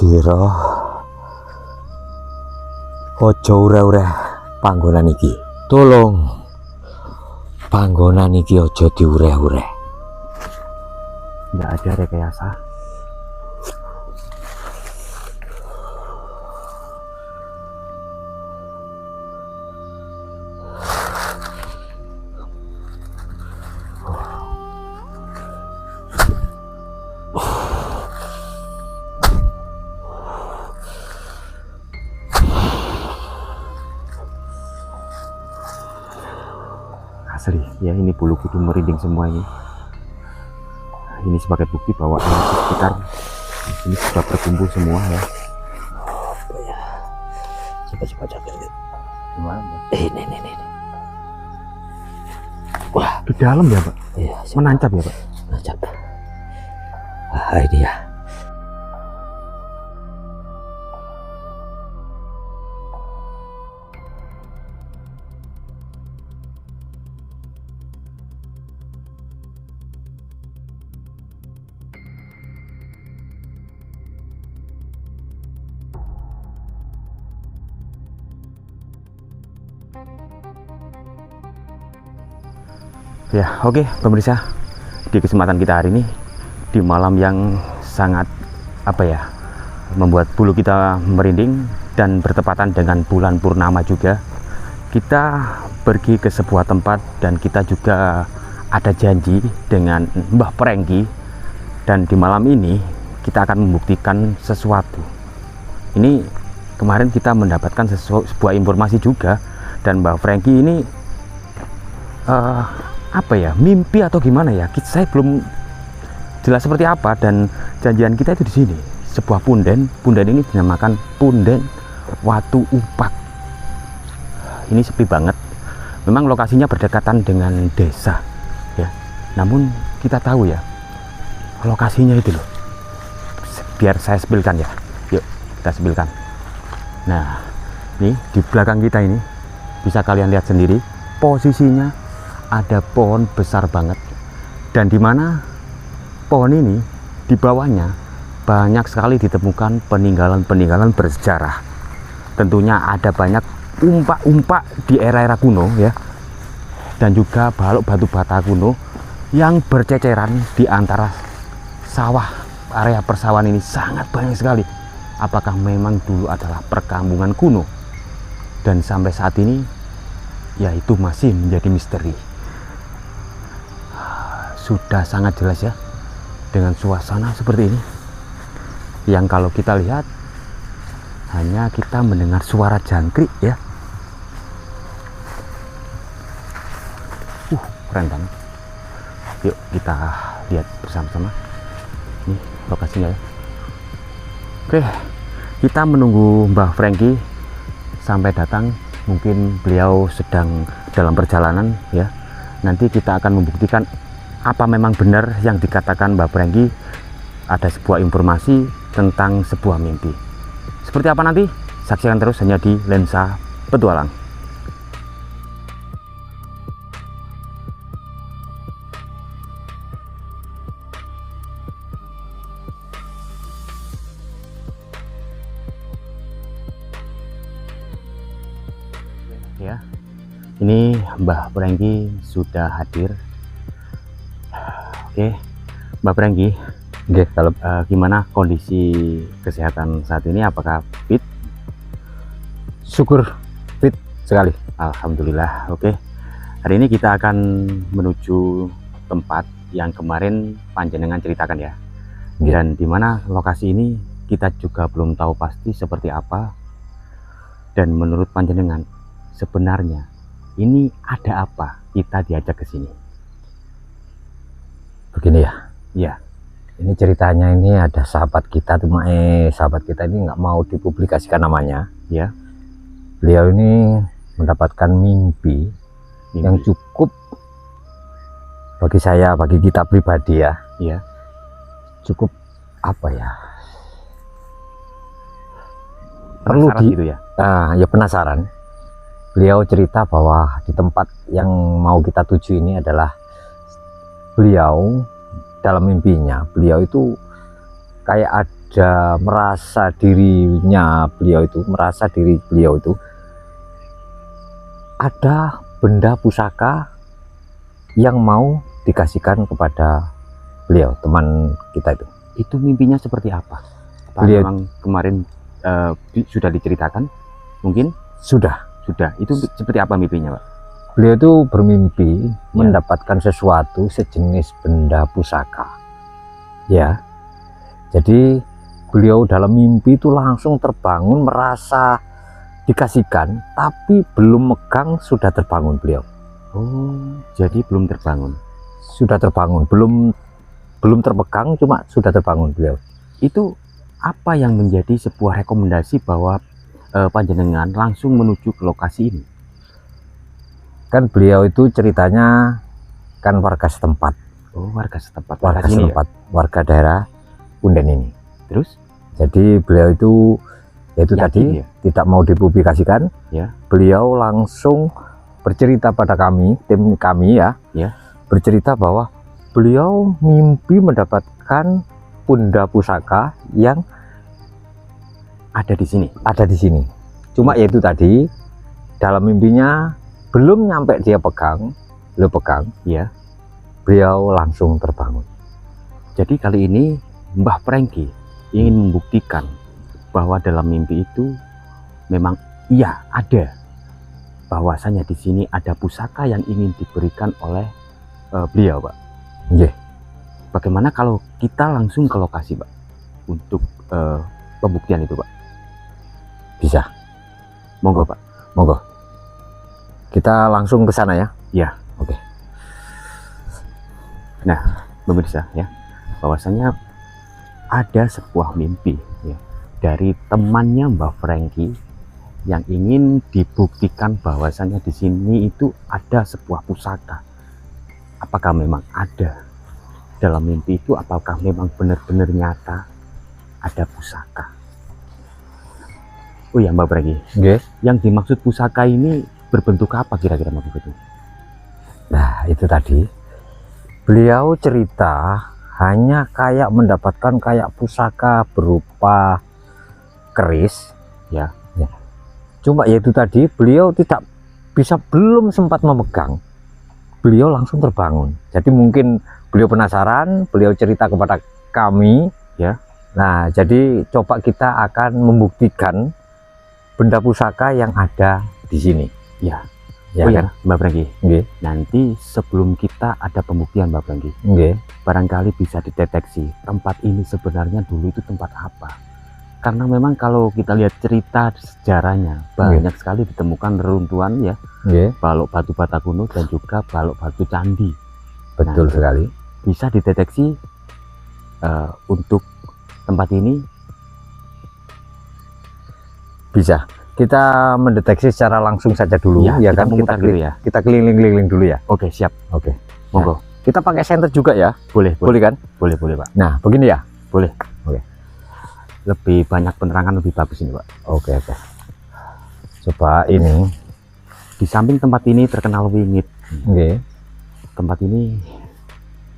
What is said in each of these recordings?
Sira aja ure-ure panggonan iki. Tolong panggonan iki aja diure-ure. Nggak ada rekayasa. Asli ya, ini bulu kuduk merinding semua ini. Ini sebagai bukti bahwa energi sekitar ini sudah berkumpul semua ya. Apa ya? Coba jaga lihat. Gimana? Ini. Wah, Di dalam ya Pak? iya, Menancap ya Pak? menancap. Ah, ini ya. Ya oke pemirsa, di kesempatan kita hari ini di malam yang sangat membuat bulu kita merinding dan bertepatan dengan bulan purnama juga, kita pergi ke sebuah tempat dan kita juga ada janji dengan Mbah Prengki, dan di malam ini kita akan membuktikan sesuatu. Ini kemarin kita mendapatkan sebuah informasi juga, dan Mbah Prengki ini mimpi atau gimana ya, saya belum jelas seperti apa, dan janjian kita itu di sini sebuah punden ini dinamakan Punden Watu Upak. Ini sepi banget, memang lokasinya berdekatan dengan desa ya, namun kita tahu ya lokasinya itu loh. Biar saya spilkan ya, yuk kita spilkan. Nah ini di belakang kita ini bisa kalian lihat sendiri posisinya ada pohon besar banget, dan di mana pohon ini di bawahnya banyak sekali ditemukan peninggalan bersejarah. Tentunya ada banyak umpak-umpak di era-era kuno ya, dan juga balok batu bata kuno yang berceceran di antara sawah. Area persawahan ini sangat banyak sekali. Apakah memang dulu adalah perkampungan kuno? Dan sampai saat ini ya itu masih menjadi misteri. Sudah sangat jelas ya dengan suasana seperti ini, yang kalau kita lihat hanya kita mendengar suara jangkrik ya. Keren banget. Yuk kita lihat bersama-sama ini lokasinya ya. Oke, kita menunggu Mbah Prengki sampai datang. Mungkin beliau sedang dalam perjalanan ya. Nanti kita akan membuktikan apa memang benar yang dikatakan Mbah Prengki, ada sebuah informasi tentang sebuah mimpi. Seperti apa nanti? Saksikan terus hanya di Lensa Petualang. Ya, ini Mbah Prengki sudah hadir. Oke, Mbak Prengki, kalau gimana kondisi kesehatan saat ini? Apakah fit? Syukur fit sekali. Alhamdulillah. Oke, hari ini kita akan menuju tempat yang kemarin panjenengan ceritakan ya. Dan dimana lokasi ini kita juga belum tahu pasti seperti apa. Dan menurut panjenengan, sebenarnya ini ada apa kita diajak ke sini? Begini ya. Ya. Ini ceritanya, ini ada sahabat kita tuh, sahabat kita ini nggak mau dipublikasikan namanya Ya. Beliau ini mendapatkan mimpi yang cukup bagi saya, bagi kita pribadi ya. Ya. Cukup apa ya? Penasaran gitu ya. Ya penasaran. Beliau cerita bahwa di tempat yang mau kita tuju ini adalah beliau dalam mimpinya, beliau itu kayak ada merasa dirinya beliau itu, merasa diri beliau itu ada benda pusaka yang mau dikasihkan kepada beliau, teman kita itu. Itu mimpinya seperti apa? Apa Beliau memang kemarin sudah diceritakan? Mungkin sudah. Itu seperti apa mimpinya, Pak? Beliau itu bermimpi mendapatkan sesuatu sejenis benda pusaka. Ya. Jadi beliau dalam mimpi itu langsung terbangun merasa dikasihkan, tapi belum megang sudah terbangun beliau. Oh, jadi belum terbangun. Sudah terbangun, belum terpegang, cuma sudah terbangun beliau. Itu apa yang menjadi sebuah rekomendasi bahwa panjenengan langsung menuju ke lokasi ini? Kan beliau itu ceritanya kan warga setempat. Oh, warga setempat. Warga sini setempat, ya? Warga daerah Punden ini. Terus? Jadi beliau itu yaitu Yakin, tadi ya? Tidak mau dipublikasikan. Ya. Beliau langsung bercerita pada kami, tim kami ya. Bercerita bahwa beliau mimpi mendapatkan benda pusaka yang ada di sini. Ada di sini. Cuma yaitu tadi dalam mimpinya belum nyampe dia pegang, Ya. Beliau langsung terbangun. Jadi kali ini Mbah Prengki ingin membuktikan bahwa dalam mimpi itu memang iya ada, bahwasanya di sini ada pusaka yang ingin diberikan oleh beliau, Pak. Yeah. Bagaimana kalau kita langsung ke lokasi, Pak, untuk pembuktian itu, Pak? Bisa. Monggo, Pak. Monggo. Kita langsung ke sana ya. Ya. Oke. Nah, pemirsa ya, bahwasanya ada sebuah mimpi ya dari temannya Mbah Prengki yang ingin dibuktikan bahwasanya di sini itu ada sebuah pusaka. Apakah memang ada dalam mimpi itu? Apakah memang benar-benar nyata ada pusaka? Oh ya, Mbah Prengki. Okay. Yang dimaksud pusaka ini berbentuk apa kira-kira, Mbak Prengki? Nah, itu tadi beliau cerita hanya kayak mendapatkan kayak pusaka berupa keris ya. Cuma yaitu tadi beliau tidak bisa, belum sempat memegang, beliau langsung terbangun. Jadi mungkin beliau penasaran, beliau cerita kepada kami ya. Nah, jadi coba kita akan membuktikan benda pusaka yang ada di sini ya. Ya, oh ya, kan? Mbak Prengki. Okay. Nanti sebelum kita ada pembuktian, Mbak Prengki, barangkali bisa dideteksi tempat ini sebenarnya dulu itu tempat apa. Karena memang kalau kita lihat cerita sejarahnya banyak sekali ditemukan reruntuhan ya, balok batu bata kuno dan juga balok batu candi. Betul sekali. Bisa dideteksi untuk tempat ini? Bisa. Kita mendeteksi secara langsung saja dulu ya kan, kita keliling-keliling dulu ya. Oke, siap. Oke, monggo. Nah, kita pakai senter juga ya. Boleh kan? Boleh, Pak. Nah, begini ya. Boleh. Oke. Lebih banyak penerangan lebih bagus ini, Pak. Oke. Coba ini. Di samping tempat ini terkenal wingit. Tempat ini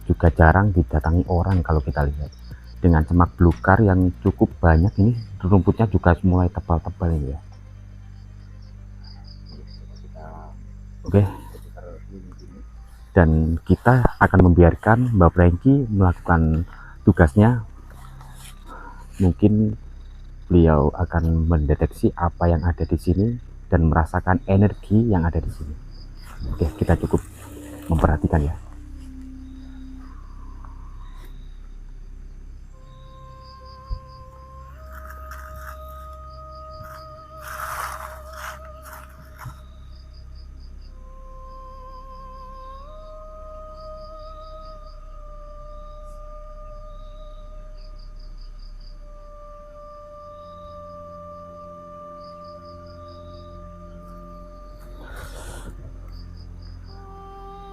juga jarang didatangi orang kalau kita lihat. Dengan semak belukar yang cukup banyak ini, rumputnya juga mulai tebal-tebal ini ya. Oke. Dan kita akan membiarkan Mbak Prengki melakukan tugasnya. Mungkin beliau akan mendeteksi apa yang ada di sini dan merasakan energi yang ada di sini. Oke, kita cukup memperhatikan ya.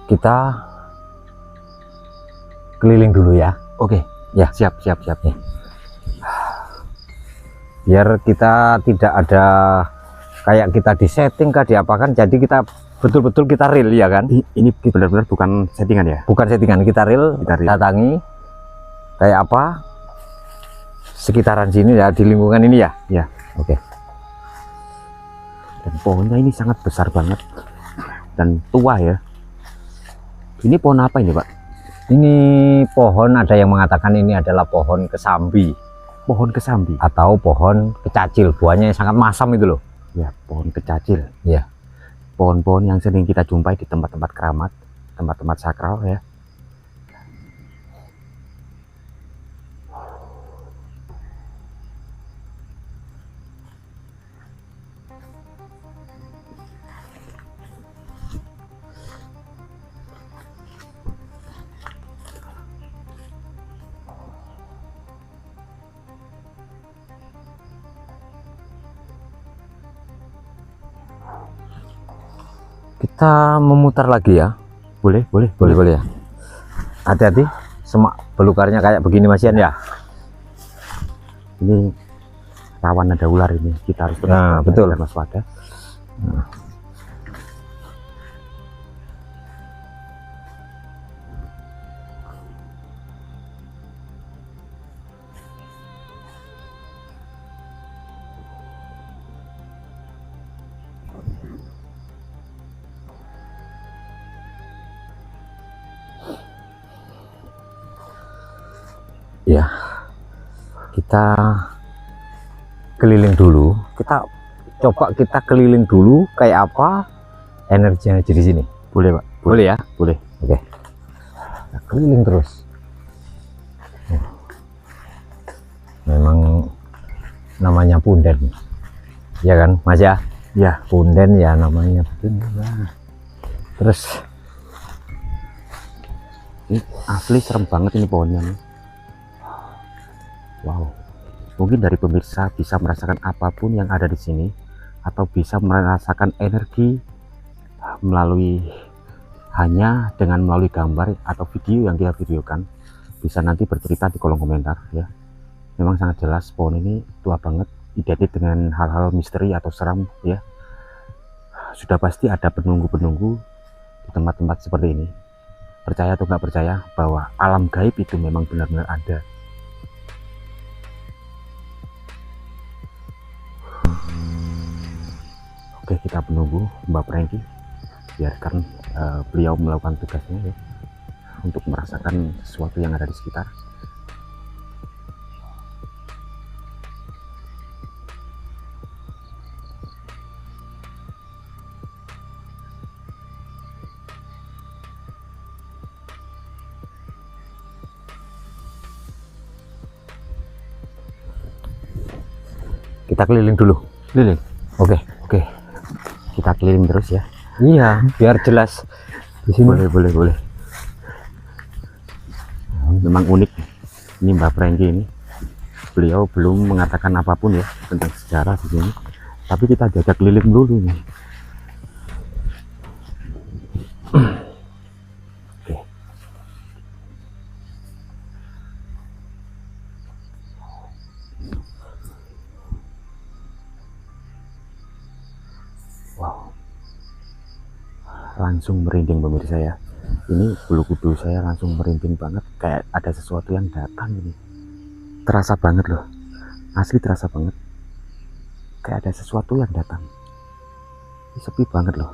Kita keliling dulu ya. Oke, ya. Siap. Ya. Biar kita tidak ada kayak kita disetting kah diapakan, jadi kita betul-betul kita real ya kan. Ini benar-benar bukan settingan ya? Bukan settingan, kita real. Datangi kayak apa sekitaran sini ya, di lingkungan ini ya. Ya. Oke. Dan pohonnya ini sangat besar banget dan tua ya. Ini pohon apa ini, Pak? Ini pohon, ada yang mengatakan ini adalah pohon kesambi. Pohon kesambi Atau pohon kecacil, buahnya yang sangat masam itu loh. ya, pohon kecacil Ya. pohon-pohon yang sering kita jumpai di tempat-tempat keramat, tempat-tempat sakral ya. Kita memutar lagi ya. Boleh Boleh ya. Hati-hati, semak belukarnya kayak begini Mas Yan ya. Ini rawan ada ular ini, kita harus Nah, betul. waspada. Ya, kita keliling dulu. Kita keliling dulu kayak apa energinya di sini. Boleh, Pak? Boleh ya? Boleh. Oke. Kita keliling terus. Memang namanya punden, ya kan, Mas ya? Ya, Punden ya namanya begini. Terus ini asli serem banget ini pohonnya nih. Wow, mungkin dari pemirsa bisa merasakan apapun yang ada di sini, atau bisa merasakan energi hanya dengan melalui gambar atau video yang kita videokan. Bisa nanti bercerita di kolom komentar ya. Memang sangat jelas pohon ini tua banget, identik dengan hal-hal misteri atau seram ya. Sudah pasti ada penunggu-penunggu di tempat-tempat seperti ini. Percaya atau nggak percaya bahwa alam gaib itu memang benar-benar ada. Oke, kita menunggu Mbak Prengki, biarkan beliau melakukan tugasnya ya, untuk merasakan sesuatu yang ada di sekitar. kita keliling dulu. Keliling. Oke. Kita keliling terus ya. Iya, biar jelas di sini. Boleh. Memang unik ini Mbak Prengki ini. Beliau belum mengatakan apapun ya tentang sejarah di sini, tapi kita jajak keliling dulu nih. Oke. Wow, langsung merinding pemirsa ya. Ini bulu kuduk saya langsung merinding banget, kayak ada sesuatu yang datang ini. Terasa banget loh, asli terasa banget, kayak ada sesuatu yang datang. Ini sepi banget loh.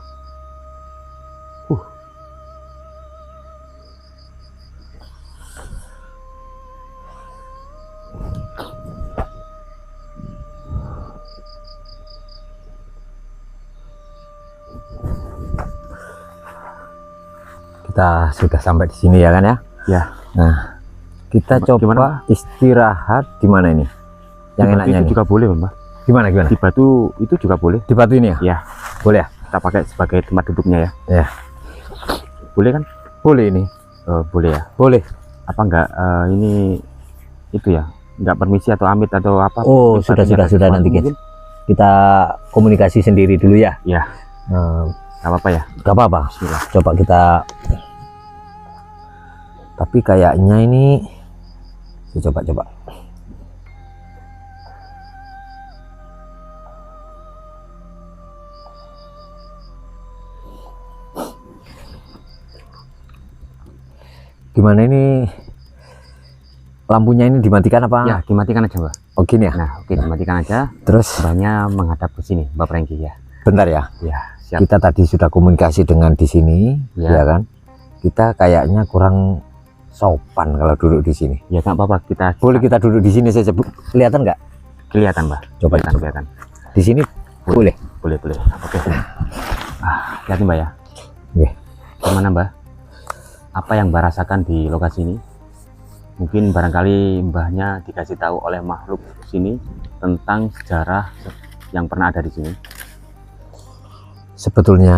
Kita sudah sampai di sini ya kan ya. Ya. Nah, kita coba gimana? istirahat di mana ini? Yang Di batu enaknya itu nih. juga boleh, Mbak. Gimana? Di batu itu juga boleh. Di batu ini ya? Ya, Boleh ya? kita pakai sebagai tempat duduknya ya. Ya. Boleh kan? Boleh ini. Boleh ya. Boleh. Apa enggak ini itu ya? Enggak permisi atau amit atau apa? Oh, sudah nanti mungkin? kita komunikasi sendiri dulu ya. Ya, enggak apa-apa ya. Gak apa-apa. Bismillah. Coba kita. Tapi kayaknya ini saya coba. Gimana ini lampunya ini dimatikan apa? Ya, dimatikan aja, Mbah. Oh gini ya. Nah, oke, dimatikan aja. Terus Mbahnya menghadap ke sini, Mbak Prengki ya. bentar ya. Ya, siap. Kita tadi sudah komunikasi dengan di sini, Ya. ya kan? Kita kayaknya kurang sopan kalau duduk di sini. Ya, nggak apa-apa, kita Boleh kita duduk di sini saja, Bu? Kelihatan nggak? kelihatan, Mbah. Coba Kelihatan. di sini boleh. Boleh. Oke. Lihat nih, Mbah ya. Oke. Gimana, Mbah? Apa yang Mbah rasakan di lokasi ini? Mungkin barangkali Mbahnya dikasih tahu oleh makhluk sini tentang sejarah yang pernah ada di sini. Sebetulnya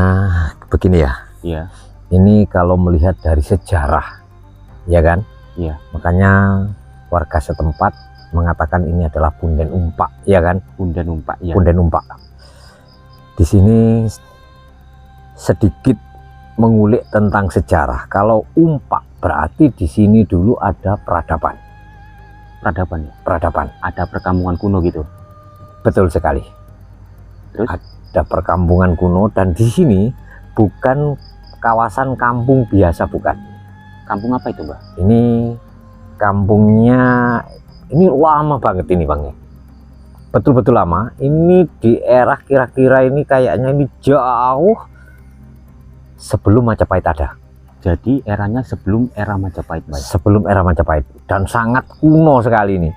begini ya. Iya. Ini kalau melihat dari sejarah, ya kan? Iya. Makanya warga setempat mengatakan ini adalah Punden Umpak, ya kan? Punden Umpak, ya. Punden Umpak. Di sini sedikit mengulik tentang sejarah. Kalau Umpak berarti di sini dulu ada peradaban. Peradaban ya. Peradaban. Ada perkampungan kuno gitu. Betul sekali. Terus? Ada perkampungan kuno dan di sini bukan kawasan kampung biasa, bukan. Kampung apa itu, Mbah? Ini kampungnya ini lama banget ini, Bang. Betul-betul lama. Ini di era kira-kira ini kayaknya ini jauh sebelum Majapahit ada. Jadi eranya sebelum era Majapahit, Mbah. Sebelum era Majapahit dan sangat kuno sekali ini.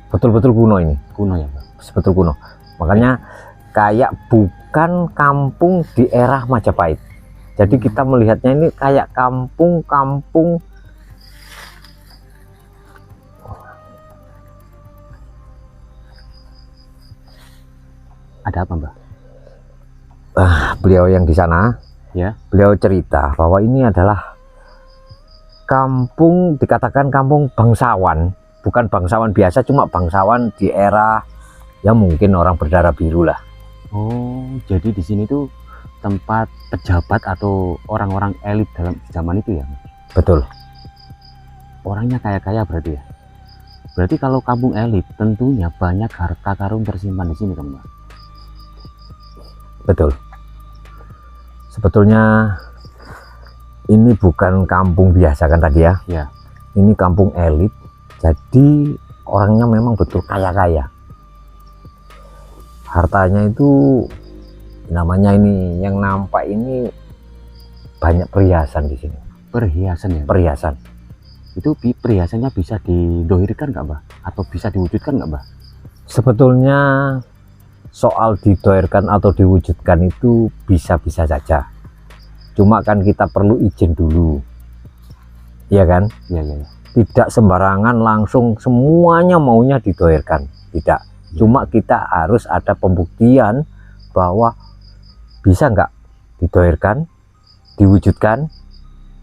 Betul-betul kuno ini. Kuno ya, Mbah. Betul kuno. Makanya kayak bukan kampung di era Majapahit. Jadi kita melihatnya ini kayak kampung-kampung Ada apa, Mbah? Beliau yang di sana, Ya. beliau cerita bahwa ini adalah kampung, dikatakan kampung bangsawan, bukan bangsawan biasa, cuma bangsawan di era yang mungkin orang berdarah biru lah. Oh, jadi di sini tuh tempat pejabat atau orang-orang elit dalam zaman itu ya? Betul. Orangnya kaya-kaya berarti ya? Berarti kalau kampung elit tentunya banyak harta karun tersimpan di sini, kan, Mbak? Betul. Sebetulnya ini bukan kampung biasa kan tadi ya? Ya. Ini kampung elit. Jadi orangnya memang betul kaya-kaya. Hartanya itu namanya ini yang nampak ini banyak perhiasan di sini. Perhiasan ya? Perhiasan. Itu perhiasannya bisa didohirkan nggak, Mbak? Atau bisa diwujudkan nggak, Mbak? Sebetulnya soal didohirkan atau diwujudkan itu bisa-bisa saja. Cuma kan kita perlu izin dulu. Iya kan? Ya. Tidak sembarangan langsung semuanya maunya didohirkan. Tidak. Cuma kita harus ada pembuktian bahwa bisa nggak didohirkan, diwujudkan,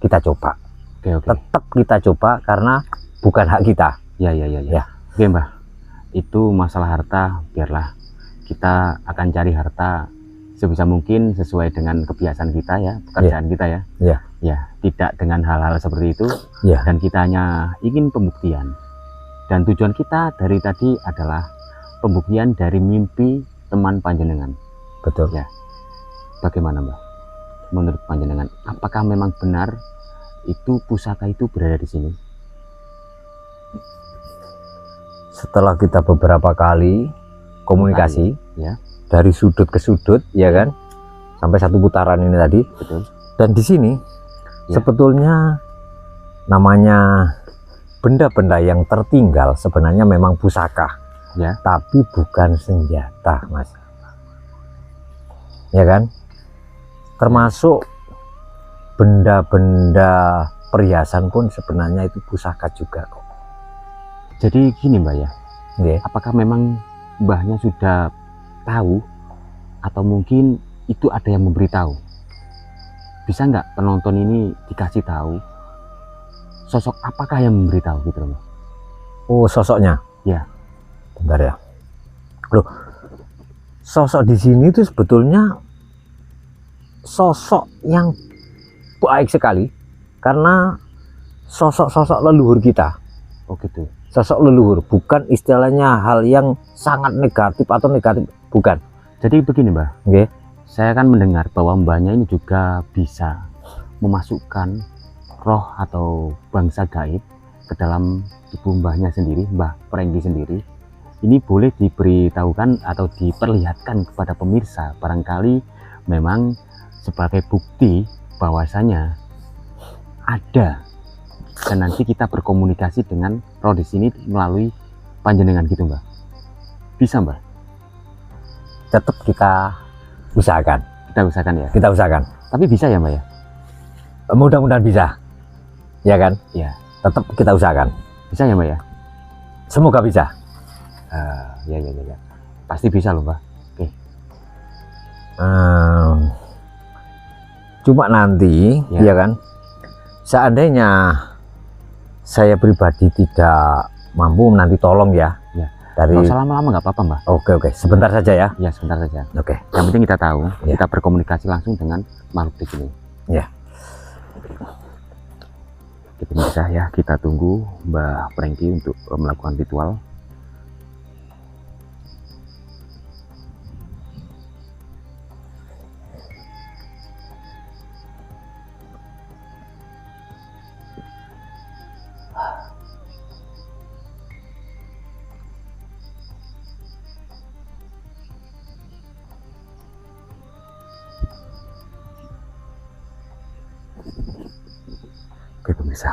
kita coba. Oke. Tetap kita coba karena bukan hak kita. Ya. Ya. Oke, Mbak. Itu masalah harta, biarlah. Kita akan cari harta sebisa mungkin sesuai dengan kebiasaan kita ya, pekerjaan kita ya. Ya. Ya, tidak dengan hal-hal seperti itu. Ya. Dan kita hanya ingin pembuktian. Dan tujuan kita dari tadi adalah pembuktian dari mimpi teman panjenengan. Betul. Ya. Bagaimana, Mbak? Menurut panjenengan, apakah memang benar itu pusaka itu berada di sini? Setelah kita beberapa kali komunikasi, ya, dari sudut ke sudut, ya kan, sampai satu putaran ini tadi. betul. Dan di sini Ya. sebetulnya namanya benda-benda yang tertinggal sebenarnya memang pusaka, Ya. tapi bukan senjata, Mas. Ya kan? Termasuk benda-benda perhiasan pun sebenarnya itu pusaka juga kok. Jadi gini, Mbak ya, Nggih. apakah memang Mbahnya sudah tahu atau mungkin itu ada yang memberitahu? Bisa nggak penonton ini dikasih tahu sosok apakah yang memberitahu gitu loh, Mbak? Oh, sosoknya. Ya. Bentar ya. Loh, sosok di sini itu sebetulnya sosok yang baik sekali karena sosok-sosok leluhur kita. Oh gitu. Sosok leluhur, bukan istilahnya hal yang sangat negatif atau negatif, bukan. Jadi begini, Mbah. Oke. Saya kan mendengar bahwa Mbahnya ini juga bisa memasukkan roh atau bangsa gaib ke dalam tubuh mbahnya sendiri, Mbah Prengki sendiri, ini boleh diberitahukan atau diperlihatkan kepada pemirsa, barangkali memang sebagai bukti bahwasanya ada, dan nanti kita berkomunikasi dengan roh di sini melalui panjenengan gitu, Mbah. Bisa, Mbah? Tetap kita usahakan. Kita usahakan ya. Kita usahakan. Tapi bisa ya, Mbah ya? Mudah-mudahan bisa. Ya kan? Ya. Tetap kita usahakan. Bisa ya, Mbah ya? Semoga bisa. Ya. Pasti bisa loh, Mbah. Oke. Cuma nanti, Ya. ya kan? Seandainya saya pribadi tidak mampu, nanti tolong ya. Ya. Dari Kalau lama-lama nggak apa-apa, Mbah. Oke, sebentar saja ya. Ya, sebentar saja. Oke. Yang penting kita tahu, Ya. kita berkomunikasi langsung dengan makhluk di sini. Ya. Oke, pemirsa ya, kita tunggu Mbah Prengki untuk melakukan ritual. Oke pemirsa,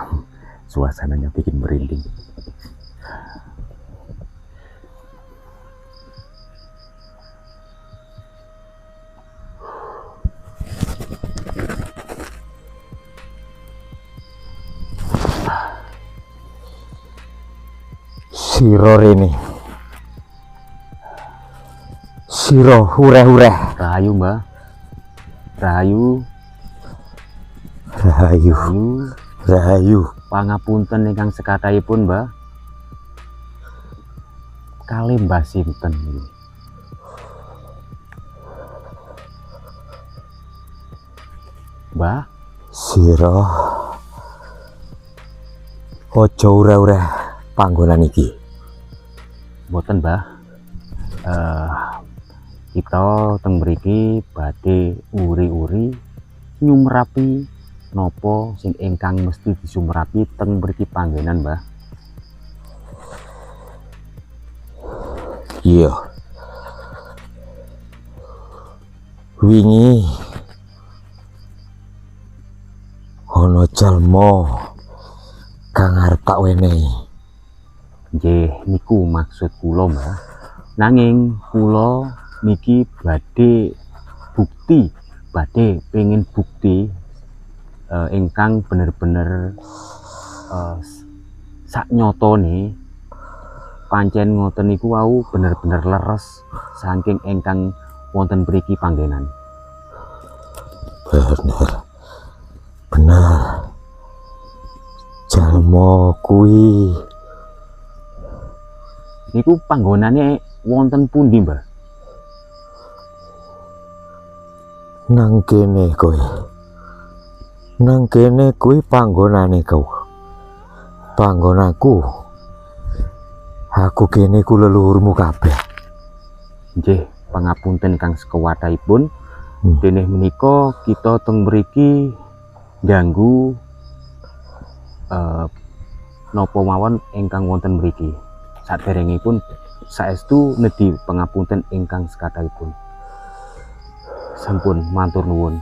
suasananya bikin merinding. Siro ini. Siro hureh-hureh. Rahayu, Mbah. Rahayu. Rahayu. Rahayu. Rahayu. Pangapunten ingkang sekatahipun, Mbah. Kalih Mbah sinten iki? Mbah, Siro ojo ureh-ureh panggonan iki. mboten, Mbah. Kita teng mriki badhe uri-uri nyumrapi nopo sing ingkang mesti disumrapi teng mriki panggenan, Mbah. Iya. Wingi ana jalma kang arep tak wenehi. Nggih, niku maksud kula, Mbah. Nanging kula niki badhe pengen bukti ingkang bener-bener sak nyotone pancen ngoten niku wau bener-bener leres saking ingkang wonten mriki panggenan. Bener. Jalma kuwi Niku panggonane wonten pundi, Mbah? nang kene kowe. Nang kene kuwi panggonane kau. Panggonanku. Aku kene ku leluhurmu kabeh. Nggih, pangapunten kang sekawadhaipun. Hmm. Dene menika kita teng mriki ganggu napa mawon ingkang wonten mriki. Saderengipun saestu nedhi pangapunten ingkang sekathahipun. Sampun matur nuwun.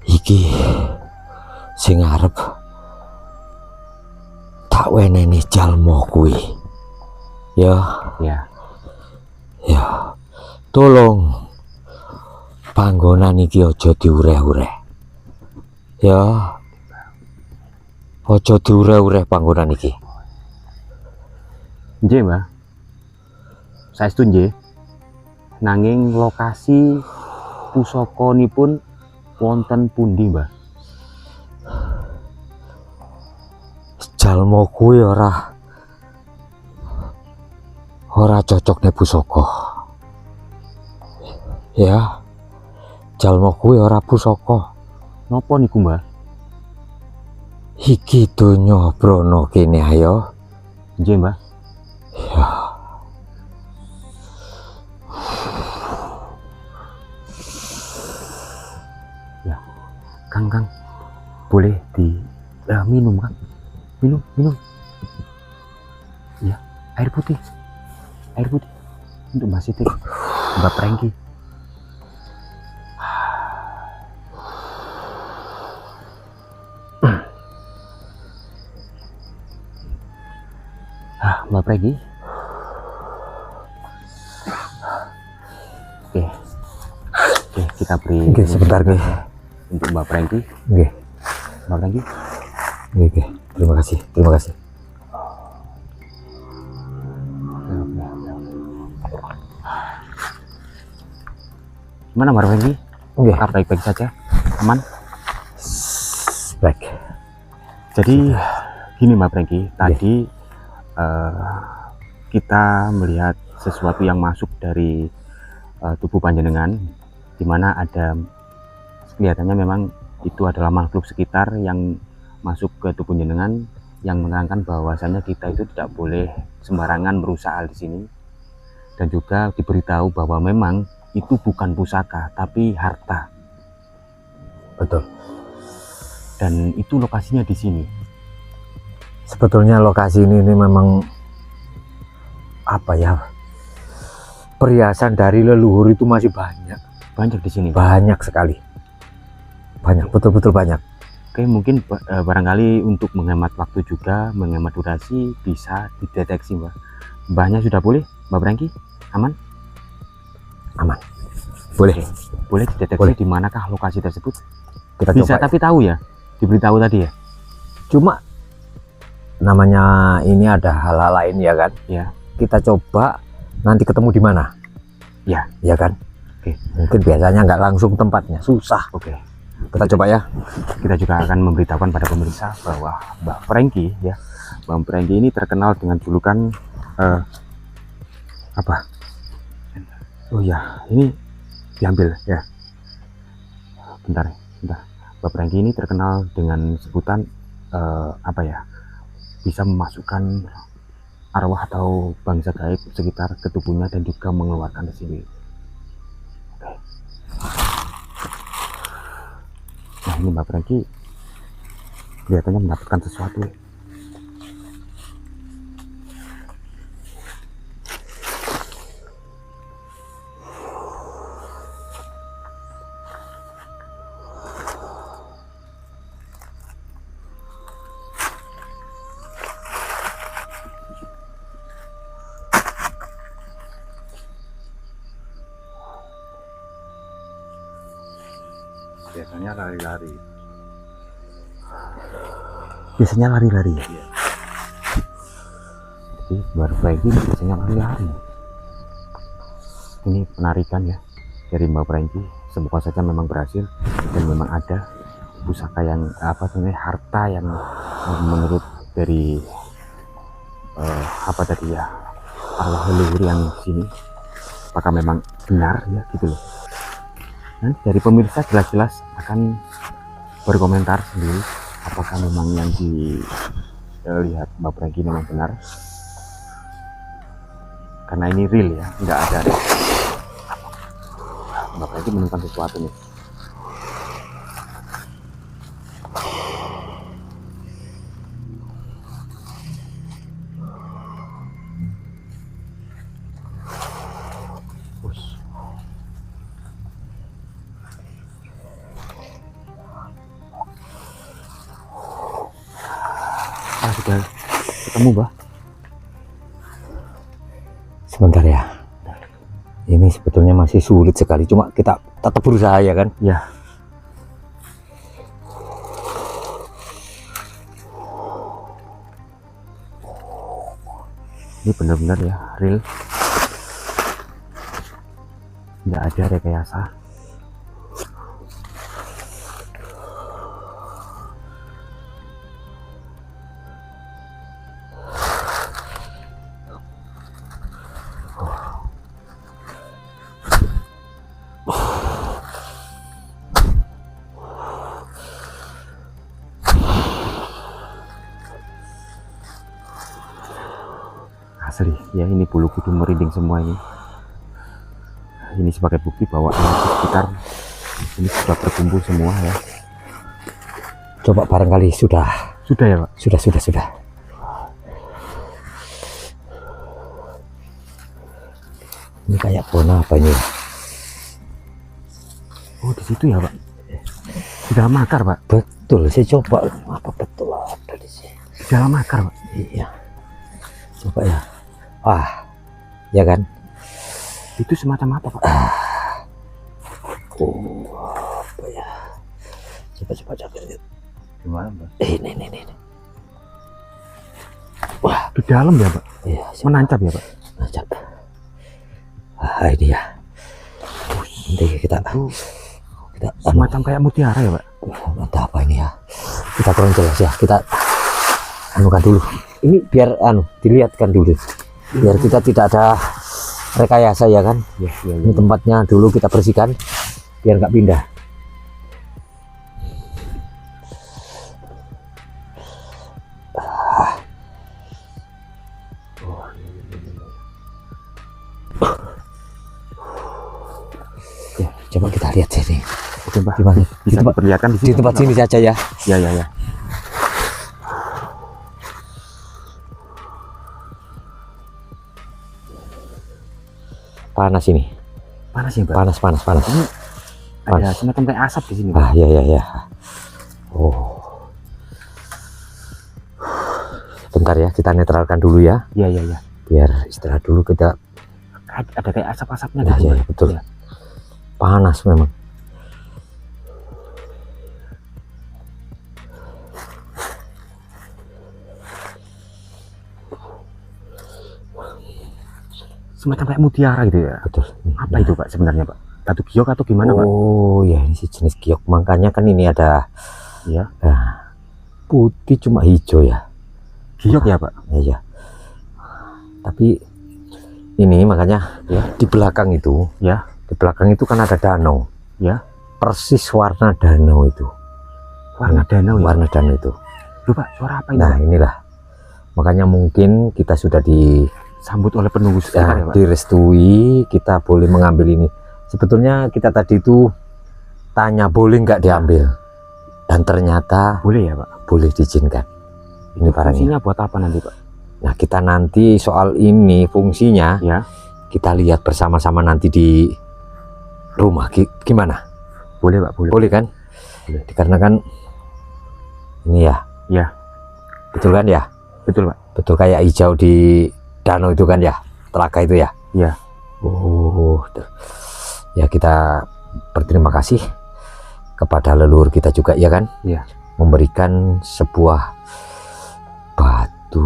Iki sing arep tak weneni jalma kuwi. Ya, Ya, ya. Tolong panggonan iki aja diureh-ureh. Ya. Aja diureh-ureh panggonan iki. nggih, Mbah. Saestu nggih. Nanging lokasi pusakanipun wonten pundi, Mbah? Jalma kuwi ora cocok nek pusaka. Ya. Jalma kuwi ora pusaka. Napa niku, Mbah? Iki donya brana kene ayo. Nggih, Mbah. Ya. Ya. Kang, boleh di minum Kang, minum. Ya, air putih untuk Mbak Siti, Mbak Prengki. Mbak Prengki. Oke, kita beri sebentar nih untuk Mbak Prengki. Mbak Prengki. Terima kasih. Gimana Mbak Prengki? Apakah baik-baik saja? Aman? Baik. Jadi gini Mbak Prengki, tadi kita melihat sesuatu yang masuk dari tubuh panjenengan, di mana ada kelihatannya memang itu adalah makhluk sekitar yang masuk ke tubuh panjenengan, yang menerangkan bahwasanya kita itu tidak boleh sembarangan berusaha hal di sini, dan juga diberitahu bahwa memang itu bukan pusaka tapi harta. Betul. Dan itu lokasinya di sini. Sebetulnya lokasi ini memang apa ya? Perhiasan dari leluhur itu masih banyak di sini. Banyak sekali. Betul-betul banyak. Oke, mungkin barangkali untuk menghemat waktu juga, menghemat durasi, bisa dideteksi Mbak. Mbahnya sudah boleh, Mbak Prengki? Aman? Boleh. Boleh dideteksi di manakah lokasi tersebut? Kita bisa coba. Tapi tahu ya, diberitahu tadi ya. Cuma namanya ini ada hal-hal lain ya kan? Ya. Kita coba nanti ketemu di mana? Ya kan? Oke. Mungkin biasanya nggak langsung tempatnya, susah. Oke. Kita coba ya. Kita juga akan memberitahukan pada pemirsa bahwa Mbak Prengki ya, Mbak Prengki ini terkenal dengan julukan apa? Oh ya, ini diambil ya. Bentar. Mbak Prengki ini terkenal dengan sebutan apa ya? Bisa memasukkan arwah atau bangsa gaib sekitar ke tubuhnya dan juga mengeluarkan ke sini. Oke. Nah, ini Mbak Prengki kelihatannya mendapatkan sesuatu. Biasanya lari-lari. Ya. Jadi Mbak Prengki biasanya lari-lari. Ini penarikan ya dari Mbak Prengki. Semoga saja memang berhasil dan memang ada pusaka yang harta yang menurut dari arwah leluhur yang di sini. Apakah memang benar ya gitu loh. Nanti dari pemirsa jelas-jelas akan berkomentar sendiri apakah memang yang dilihat Mbak Prengki memang benar, karena ini real ya, nggak ada Mbak Prengki menemukan sesuatu nih. Sudah ketemu Mbak? Sebentar ya. Ini sebetulnya masih sulit sekali, cuma kita tetap berusaha ya kan? Ya. Ini benar-benar ya real, nggak ada rekayasa. Asli ya, ini bulu kuduk merinding semua ini. Ini sebagai bukti bahwa energi sekitar ini sudah berkumpul semua ya. Coba barangkali sudah. Sudah ya Pak? Sudah. Ini kayak pohon apa ini? Oh di situ ya Pak? Di dalam akar Pak? Betul, saya coba. Apa betul ada di sini? Di dalam akar Pak? Iya. Coba ya. Ya kan? Itu semacam apa Pak? Apa ya? Coba lihat. Gimana Pak? Ini. Wah, di dalam ya Pak? Iya. Menancap ya Pak? Menancap. Ini ya. Nanti kita semacam kayak mutiara ya Pak? Ada apa ini ya? Kita kurang jelas ya. Kita anukan dulu. Ini biar dilihatkan dulu. Biar kita tidak ada rekayasa ya kan? Ya. Ini tempatnya dulu kita bersihkan biar nggak pindah. Coba kita lihat sini. Oke Pak. Gimana? Bisa diperlihatkan Di tempat sini saja ya. Ya. Panas ini. Panas ya Pak? Panas. Ini ada semacam kayak asap di sini Pak. Ya. Oh. Bentar ya, kita netralkan dulu ya. Iya. Biar istirahat dulu kita. Ada kayak asap-asapnya Ya, gitu. ya, betul. Ya. Panas memang. Semacam kayak mutiara gitu ya. Betul. Apa itu Pak sebenarnya Pak? Batu giok atau gimana Pak? Oh ya, ini sih jenis giok. Makanya kan ini ada Iya. Putih cuma hijau ya. Giok ya Pak? Ya. Tapi ini makanya ya di belakang itu. Ya. Di belakang itu kan ada danau. Ya. Persis warna danau itu. Warna danau ya? Warna danau itu. Loh Pak, suara apa ini? Nah inilah. Makanya mungkin kita sudah Sambut oleh penunggu sekitar ya Pak? direstui, kita boleh mengambil ini. Sebetulnya kita tadi itu tanya boleh nggak diambil. Dan ternyata boleh ya Pak? Boleh diizinkan. Ini barangnya. Fungsinya buat apa nanti Pak? Nah kita nanti soal ini fungsinya ya, kita lihat bersama-sama nanti di rumah. Gimana? Boleh Pak, boleh. Boleh kan? Boleh. Dikarenakan ini ya. Ya. Betul kan ya? Betul Pak. Betul kayak hijau di danau itu kan ya, telaga itu ya. Ya. Oh, ya kita berterima kasih kepada leluhur kita juga ya kan. Ya. Memberikan sebuah batu.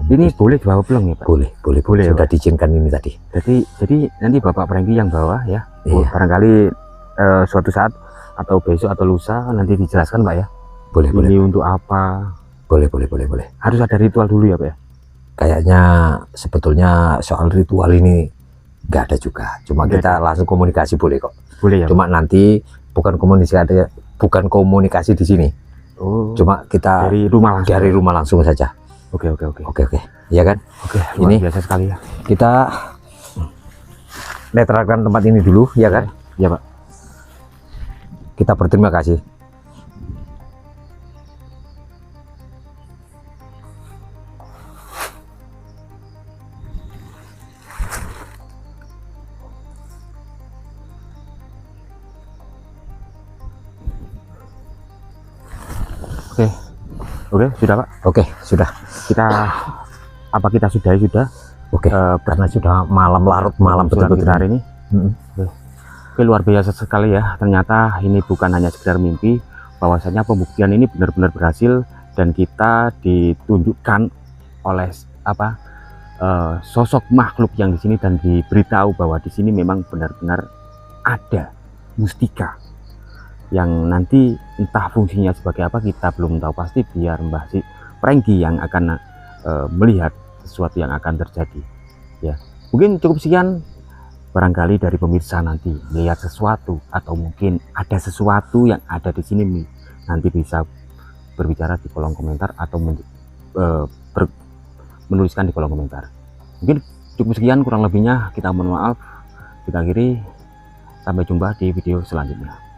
Ini boleh dibawa pulang ya Pak? Boleh ya, sudah diizinkan ini tadi. Jadi nanti Bapak Franky yang bawa ya. Iya. Barangkali suatu saat atau besok atau lusa nanti dijelaskan Pak ya. Boleh. Ini untuk apa? Boleh. Harus ada ritual dulu ya Pak ya? Kayaknya sebetulnya soal ritual ini nggak ada juga. Cuma kita langsung komunikasi boleh kok. Boleh ya. Cuma nanti bukan komunikasi di sini. Oh. Cuma kita dari rumah langsung saja. Oke. Iya kan? Oke. Ini biasa sekali ya. Kita netralkan tempat ini dulu, ya kan? Ya Pak. Kita berterima kasih. Oke, sudah Pak. Oke, sudah. Kita sudahi sudah. Oke. Karena sudah malam larut malam betul-betul hari ini. Oke, luar biasa sekali ya. Ternyata ini bukan hanya sekedar mimpi, bahwasanya pembuktian ini benar-benar berhasil dan kita ditunjukkan oleh sosok makhluk yang di sini dan diberitahu bahwa di sini memang benar-benar ada mustika. Yang nanti entah fungsinya sebagai apa kita belum tahu pasti, biar Mbah Franky yang akan melihat sesuatu yang akan terjadi ya. Mungkin cukup sekian, barangkali dari pemirsa nanti melihat sesuatu atau mungkin ada sesuatu yang ada di sini, nanti bisa berbicara di kolom komentar atau menuliskan di kolom komentar. Mungkin cukup sekian, kurang lebihnya kita mohon maaf. Kita akhiri, sampai jumpa di video selanjutnya.